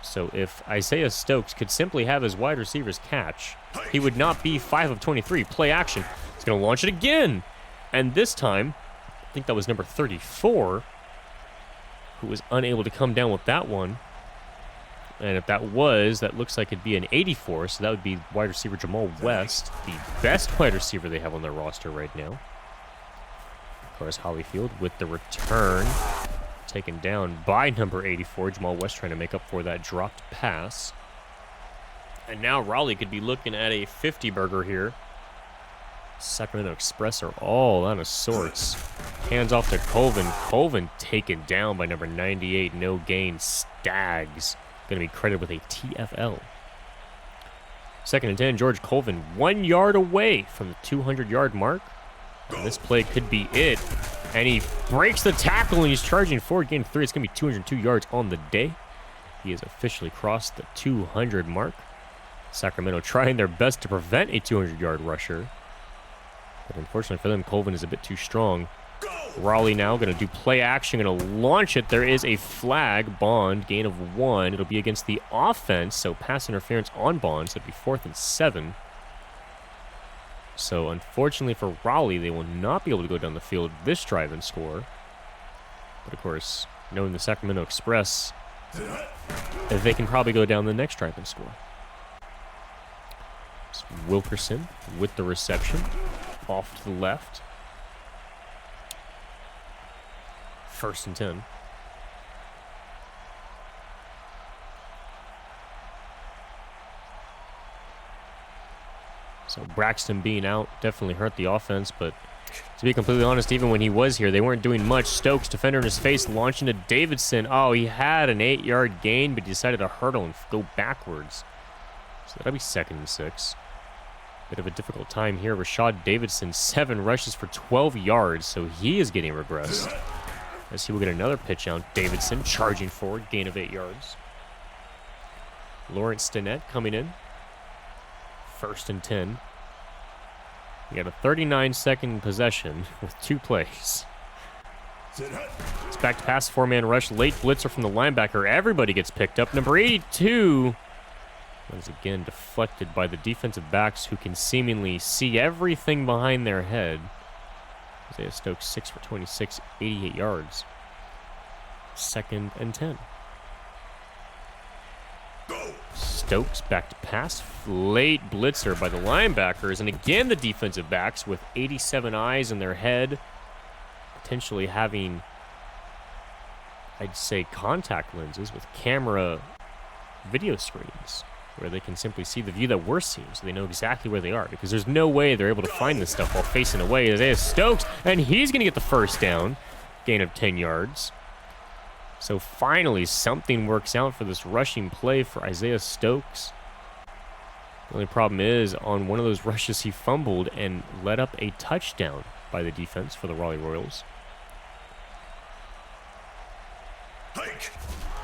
So if Isaiah Stokes could simply have his wide receivers catch, he would not be 5 of 23. Play action. He's going to launch it again. And this time, I think that was number 34, who was unable to come down with that one. And if that looks like it'd be an 84, so that would be wide receiver Jamal West, the best wide receiver they have on their roster right now. Of course, Hollyfield with the return, taken down by number 84. Jamal West trying to make up for that dropped pass. And now Raleigh could be looking at a 50-burger here. Sacramento Express are all out of sorts. Hands off to Colvin. Colvin taken down by number 98. No gain. Stags. Going to be credited with a TFL. 2nd and 10. George Colvin 1 yard away from the 200-yard mark. And this play could be it. And he breaks the tackle and he's charging forward. Gain 3. It's going to be 202 yards on the day. He has officially crossed the 200 mark. Sacramento trying their best to prevent a 200-yard rusher. But unfortunately for them, Colvin is a bit too strong. Raleigh now going to do play action, going to launch it. There is a flag. Bond, gain of 1. It'll be against the offense, so pass interference on Bond, so it'll be 4th and 7. So unfortunately for Raleigh, they will not be able to go down the field this drive and score. But of course, knowing the Sacramento Express, they can probably go down the next drive and score. So Wilkerson with the reception. Off to the left. 1st and 10. So Braxton being out definitely hurt the offense, but to be completely honest, even when he was here, they weren't doing much. Stokes, defender in his face, launching to Davidson. Oh, he had an 8-yard gain, but he decided to hurdle and go backwards. So that'll be 2nd and 6. Bit of a difficult time here. Rashad Davidson, 7 rushes for 12 yards, so he is getting regressed. As he will get another pitch out. Davidson charging forward, gain of 8 yards. Lawrence Stinnett coming in. 1st and 10. You got a 39-second possession with 2 plays. It's back to pass, 4-man rush. Late blitzer from the linebacker. Everybody gets picked up. Number 82. That is again deflected by the defensive backs who can seemingly see everything behind their head. Isaiah Stokes, 6 for 26, 88 yards. 2nd and 10. Stokes back to pass. Late blitzer by the linebackers. And again, the defensive backs with 87 eyes in their head. Potentially having, I'd say, contact lenses with camera video screens, where they can simply see the view that we're seeing, so they know exactly where they are, because there's no way they're able to find this stuff while facing away. Isaiah Stokes, and he's going to get the 1st down, gain of 10 yards. So finally, something works out for this rushing play for Isaiah Stokes. The only problem is, on one of those rushes, he fumbled and let up a touchdown by the defense for the Raleigh Royals.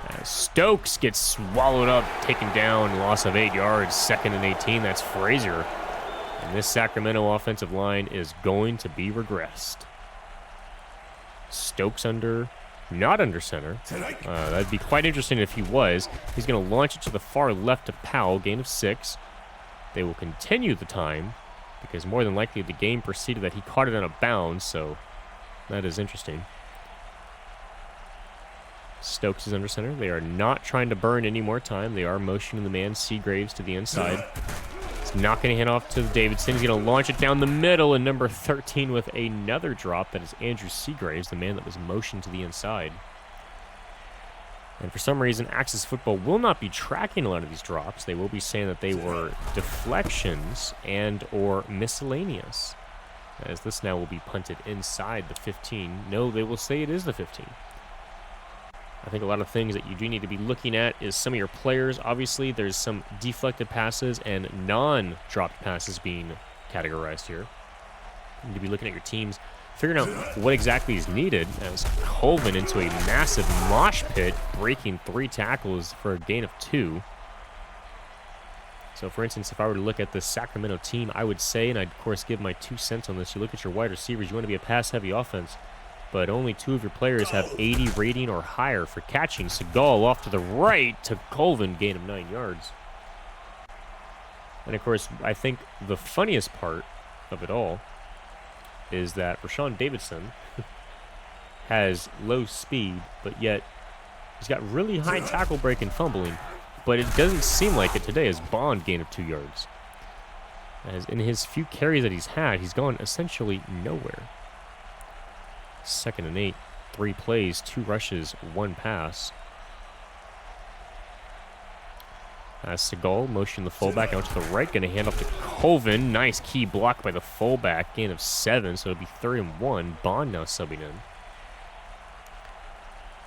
As Stokes gets swallowed up, taken down, loss of 8 yards, 2nd and 18. That's Frazier And this Sacramento offensive line is going to be regressed. Stokes not under center. That'd be quite interesting if he was. He's going to launch it to the far left to Powell, gain of 6. They will continue the time because more than likely the game proceeded that he caught it on a bounce, so that is interesting. Stokes is under center. They are not trying to burn any more time. They are motioning the man, Seagraves, to the inside. He's not going to hand off to Davidson. He's going to launch it down the middle, and number 13 with another drop. That is Andrew Seagraves, the man that was motioned to the inside. And for some reason, Axis Football will not be tracking a lot of these drops. They will be saying that they were deflections and or miscellaneous, as this now will be punted inside the 15. No, they will say it is the 15. I think a lot of things that you do need to be looking at is some of your players. Obviously, there's some deflected passes and non-dropped passes being categorized here. You need to be looking at your teams, figuring out what exactly is needed, as Colvin into a massive mosh pit, breaking 3 tackles for a gain of 2. So, for instance, if I were to look at the Sacramento team, I would say, and I'd, of course, give my 2 cents on this, you look at your wide receivers, you want to be a pass-heavy offense, but only 2 of your players have 80 rating or higher for catching. Seagal off to the right to Colvin, gain of 9 yards. And, of course, I think the funniest part of it all is that Rashawn Davidson has low speed, but yet he's got really high tackle break and fumbling, but it doesn't seem like it today as Bond gain of 2 yards. As in his few carries that he's had, he's gone essentially nowhere. 2nd and 8, 3 plays, 2 rushes, 1 pass. As Seagal motion the fullback out to the right, going to hand off to Colvin. Nice key block by the fullback, gain of 7, so it'll be 3rd and 1. Bond now subbing in.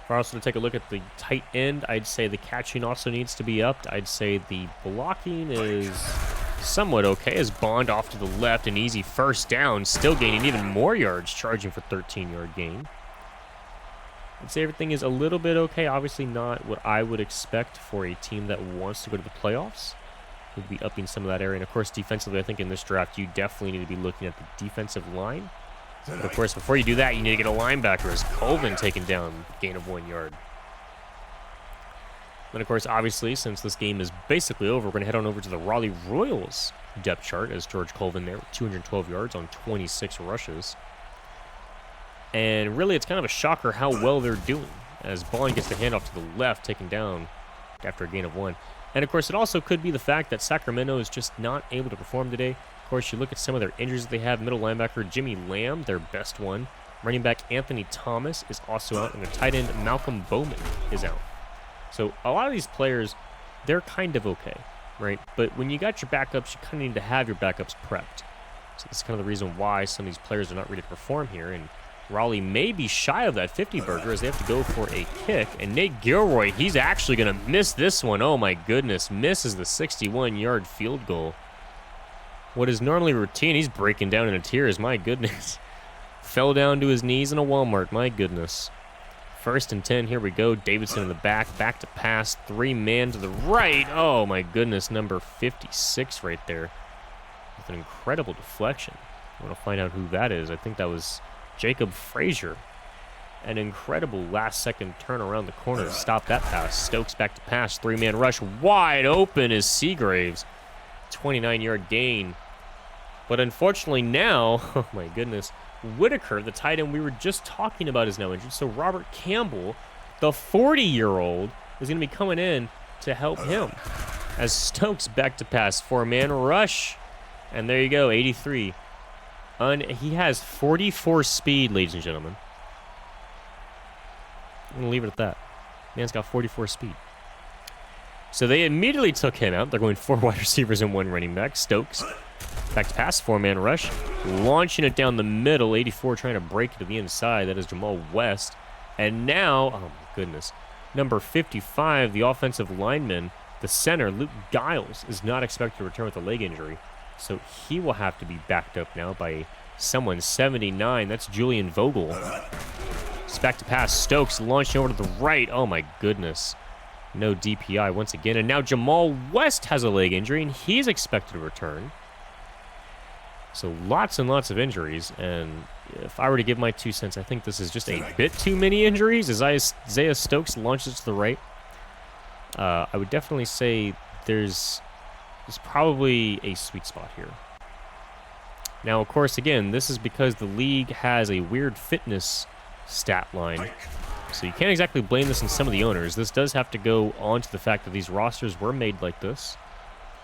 If I also to take a look at the tight end, I'd say the catching also needs to be upped. I'd say the blocking is somewhat okay, as Bond off to the left, an easy first down, still gaining even more yards, charging for 13-yard gain. I'd say everything is a little bit okay, obviously not what I would expect for a team that wants to go to the playoffs. We'd be upping some of that area, and of course defensively, I think in this draft you definitely need to be looking at the defensive line. But of course, before you do that, you need to get a linebacker, as Colvin taken down, gain of 1 yard. Then, of course, obviously, since this game is basically over, we're going to head on over to the Raleigh Royals depth chart, as George Colvin there with 212 yards on 26 rushes. And really, it's kind of a shocker how well they're doing, as Bond gets the handoff to the left, taken down after a gain of 1. And, of course, it also could be the fact that Sacramento is just not able to perform today. Of course, you look at some of their injuries that they have. Middle linebacker Jimmy Lamb, their best one. Running back Anthony Thomas is also out, and the tight end Malcolm Bowman is out. So a lot of these players, they're kind of okay, right? But when you got your backups, you kind of need to have your backups prepped. So that's kind of the reason why some of these players are not ready to perform here. And Raleigh may be shy of that 50-burger as they have to go for a kick. And Nate Gilroy, he's actually going to miss this one. Oh, my goodness. Misses the 61-yard field goal. What is normally routine, he's breaking down into tears. My goodness. Fell down to his knees in a Walmart. My goodness. 1st and 10, here we go. Davidson in the back to pass. 3-man to the right. Oh, my goodness. Number 56 right there with an incredible deflection. I want to find out who that is. I think that was Jacob Frazier. An incredible last-second turn around the corner to stop that pass. Stokes back to pass. 3-man rush. Wide open is Seagraves. 29-yard gain. But unfortunately now, oh, my goodness, Whitaker, the tight end we were just talking about, is now injured. So Robert Campbell, the 40-year-old, is going to be coming in to help him. As Stokes back to pass, 4-man rush. And there you go, 83. He has 44 speed, ladies and gentlemen. I'm going to leave it at that. Man's got 44 speed. So they immediately took him out. They're going 4 wide receivers and 1 running back. Stokes back to pass, 4-man rush. Launching it down the middle. 84 trying to break it to the inside. That is Jamal West. And now, oh my goodness, number 55, the offensive lineman, the center, Luke Giles, is not expected to return with a leg injury. So he will have to be backed up now by someone 79. That's Julian Vogel. It's back to pass. Stokes launching over to the right. Oh my goodness. No DPI once again. And now Jamal West has a leg injury, and he's expected to return. So lots and lots of injuries, and if I were to give my 2 cents, I think this is just a bit too many injuries. As Isaiah Stokes launches to the right, I would definitely say there's probably a sweet spot here. Now, of course, again, this is because the league has a weird fitness stat line, so you can't exactly blame this on some of the owners. This does have to go on to the fact that these rosters were made like this.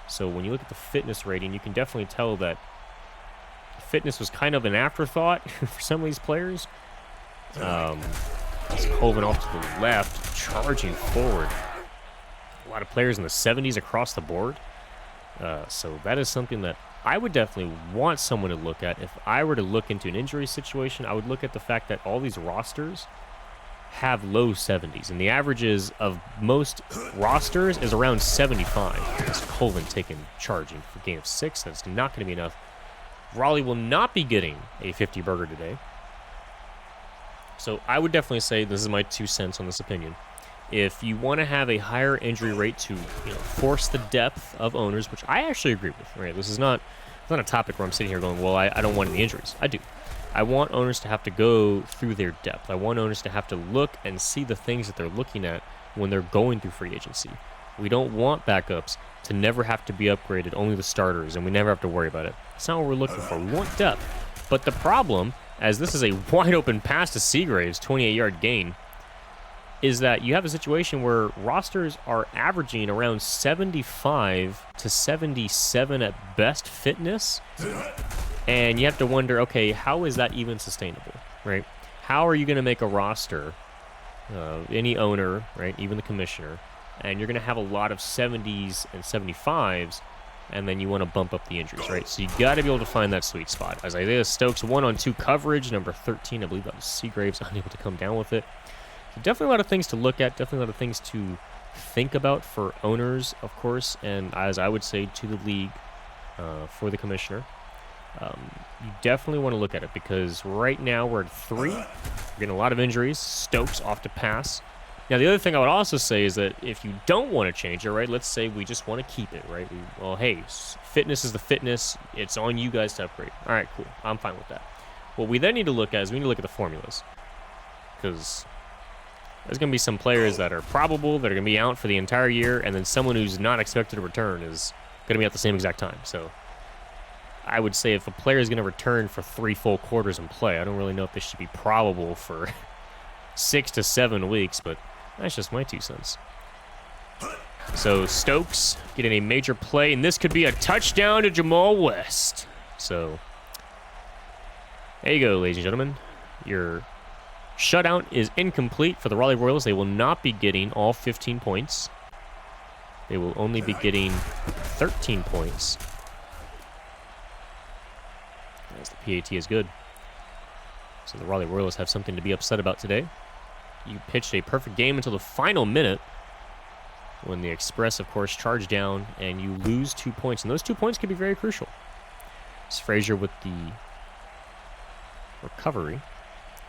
So when you look at the fitness rating, you can definitely tell that fitness was kind of an afterthought for some of these players. It's Colvin off to the left, charging forward. A lot of players in the 70s across the board. So that is something that I would definitely want someone to look at. If I were to look into an injury situation, I would look at the fact that all these rosters have low 70s, and the averages of most rosters is around 75. As Colvin taking charging for gain of 6, that's not going to be enough. Raleigh will not be getting a 50 burger today. So I would definitely say this is my 2 cents on this opinion. If you want to have a higher injury rate to force the depth of owners, which I actually agree with, right? This is not a topic where I'm sitting here going, well, I don't want any injuries. I do. I want owners to have to go through their depth. I want owners to have to look and see the things that they're looking at when they're going through free agency. We don't want backups to never have to be upgraded, only the starters, and we never have to worry about it. That's not what we're looking for. We want depth. But the problem, as this is a wide open pass to Seagraves, 28-yard gain, is that you have a situation where rosters are averaging around 75 to 77 at best fitness, and you have to wonder, okay, how is that even sustainable, right? How are you going to make a roster, any owner, right, even the commissioner, and you're going to have a lot of 70s and 75s, and then you want to bump up the injuries, right? So you got to be able to find that sweet spot. As Isaiah Stokes 1-on-2 coverage, number 13, I believe that was Seagraves, unable to come down with it. So definitely a lot of things to look at, definitely a lot of things to think about for owners, of course, and as I would say to the league, for the commissioner. You definitely want to look at it because right now we're at 3. We're getting a lot of injuries. Stokes off to pass. Now, the other thing I would also say is that if you don't want to change it, right, let's say we just want to keep it, right? Well, hey, fitness is the fitness. It's on you guys to upgrade. All right, cool. I'm fine with that. What we then need to look at is we need to look at the formulas because there's going to be some players that are probable that are going to be out for the entire year, and then someone who's not expected to return is going to be at the same exact time. So I would say if a player is going to return for 3 full quarters and play, I don't really know if this should be probable for 6 to 7 weeks, but that's just my 2 cents. So Stokes getting a major play, and this could be a touchdown to Jamal West. So there you go, ladies and gentlemen. Your shutout is incomplete for the Raleigh Royals. They will not be getting all 15 points. They will only be getting 13 points. As the PAT is good. So the Raleigh Royals have something to be upset about today. You pitched a perfect game until the final minute when the Express, of course, charged down and you lose 2 points. And those 2 points could be very crucial. It's Frazier with the recovery.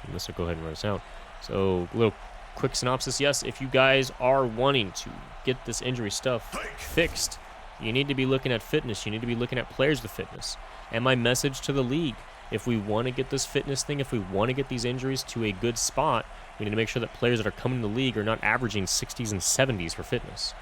And this will go ahead and run us out. So, a little quick synopsis. Yes, if you guys are wanting to get this injury stuff fixed, you need to be looking at fitness. You need to be looking at players with fitness. And my message to the league, if we want to get this fitness thing, if we want to get these injuries to a good spot, we need to make sure that players that are coming to the league are not averaging 60s and 70s for fitness.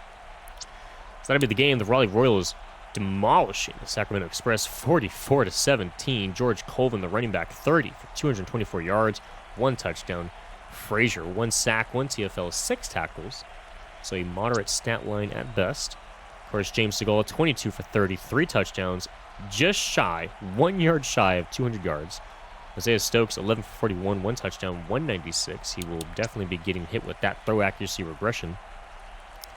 So that'll be the game. The Raleigh Royals demolishing the Sacramento Express 44-17. George Colvin, the running back, 30 for 224 yards, 1 touchdown. Frazier, 1 sack, 1 TFL, 6 tackles. So a moderate stat line at best. Of course, James Segala, 22 for 30, 3 touchdowns, just shy, 1 yard shy of 200 yards. Isaiah Stokes, 11 for 41, 1 touchdown, 196. He will definitely be getting hit with that throw accuracy regression.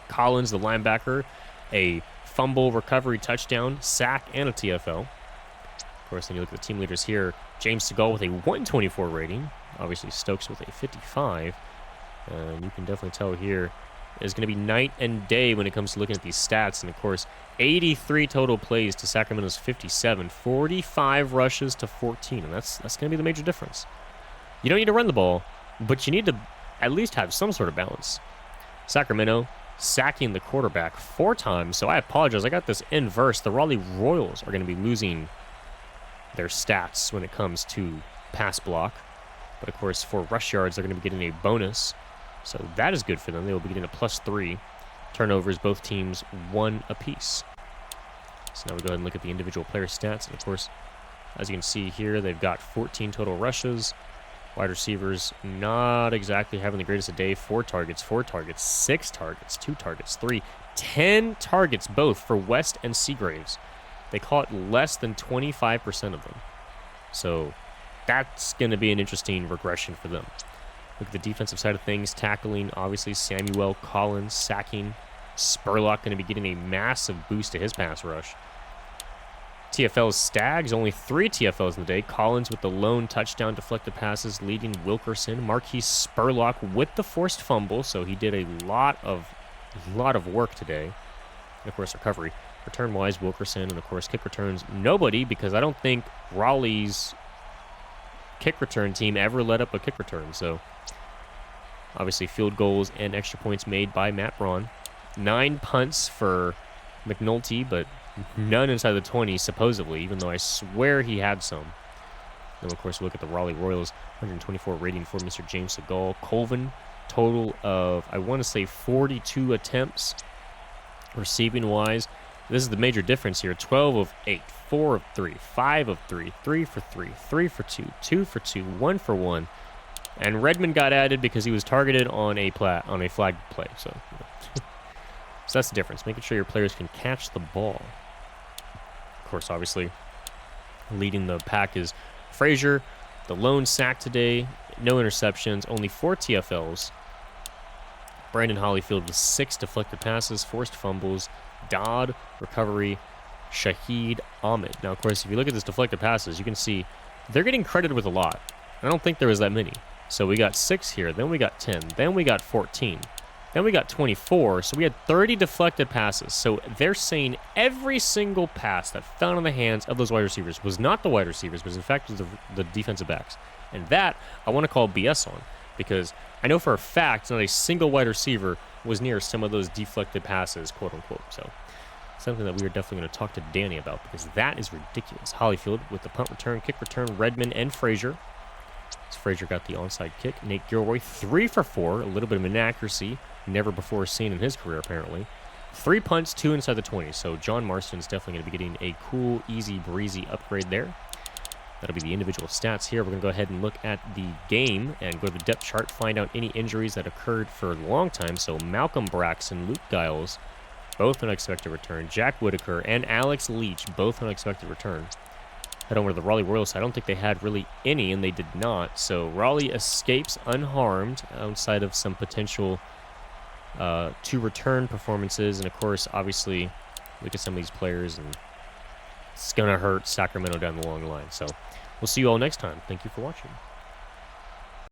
Collins, the linebacker, a fumble recovery touchdown, sack, and a TFL. Of course, then you look at the team leaders here. James Segala with a 124 rating. Obviously, Stokes with a 55. And you can definitely tell here is going to be night and day when it comes to looking at these stats. And, of course, 83 total plays to Sacramento's 57. 45 rushes to 14. And that's going to be the major difference. You don't need to run the ball, but you need to at least have some sort of balance. Sacramento sacking the quarterback 4 times. So I apologize. I got this inverse. The Raleigh Royals are going to be losing their stats when it comes to pass block. But of course, for rush yards, they're going to be getting a bonus. So that is good for them. They will be getting a +3. Turnovers, both teams 1 apiece. So now we go ahead and look at the individual player stats. And of course, as you can see here, they've got 14 total rushes. Wide receivers not exactly having the greatest of day. 4 targets, 6 targets, 2 targets, 3, 10 targets both for West and Seagraves. They caught less than 25% of them. So that's going to be an interesting regression for them. Look at the defensive side of things. Tackling, obviously, Samuel, Collins, sacking. Spurlock going to be getting a massive boost to his pass rush. TFL's Stags, only 3 TFLs in the day. Collins with the lone touchdown deflected passes, leading Wilkerson. Marquise Spurlock with the forced fumble, so he did a lot of work today. And of course, recovery. Return-wise, Wilkerson, and of course, kick returns, nobody, because I don't think Raleigh's kick return team ever let up a kick return. So, obviously, field goals and extra points made by Matt Braun. 9 punts for McNulty, but none inside the 20, supposedly, even though I swear he had some. Then, of course, we look at the Raleigh Royals, 124 rating for Mr. James Segal. Colvin, total of, I want to say, 42 attempts receiving-wise. This is the major difference here. 12 of 8, 4 of 3, 5 of 3, 3 for 3, 3 for 2, 2 for 2, 1 for 1. And Redmond got added because he was targeted on a flag play. So that's the difference, making sure your players can catch the ball. Of course, obviously, leading the pack is Frazier. The lone sack today, no interceptions, only 4 TFLs. Brandon Hollyfield with 6 deflected passes, forced fumbles. Dodd, recovery, Shahid Ahmed. Now, of course, if you look at this deflected passes, you can see they're getting credited with a lot. I don't think there was that many. So we got 6 here, then we got 10, then we got 14, then we got 24. So we had 30 deflected passes. So they're saying every single pass that fell in the hands of those wide receivers was not the wide receivers, but in fact was the defensive backs. And that I want to call BS on, because I know for a fact not a single wide receiver was near some of those deflected passes, quote unquote. So something that we are definitely going to talk to Danny about, because that is ridiculous. Hollyfield with the punt return, kick return, Redmond and Frazier. As Frazier got the onside kick. Nate Gilroy 3 for 4, a little bit of inaccuracy, never before seen in his career apparently. 3 punts, 2 inside the 20. So John Marston's definitely going to be getting a cool, easy, breezy upgrade there. That'll be the individual stats here. We're going to go ahead and look at the game and go to the depth chart, find out any injuries that occurred for a long time. So Malcolm Braxton, Luke Giles, both unexpected return. Jack Whitaker and Alex Leach, both unexpected return. Head over to the Raleigh Royals. I don't think they had really any, and they did not. So Raleigh escapes unharmed outside of some potential 2 return performances. And, of course, obviously, look at some of these players, and it's going to hurt Sacramento down the long line. So we'll see you all next time. Thank you for watching.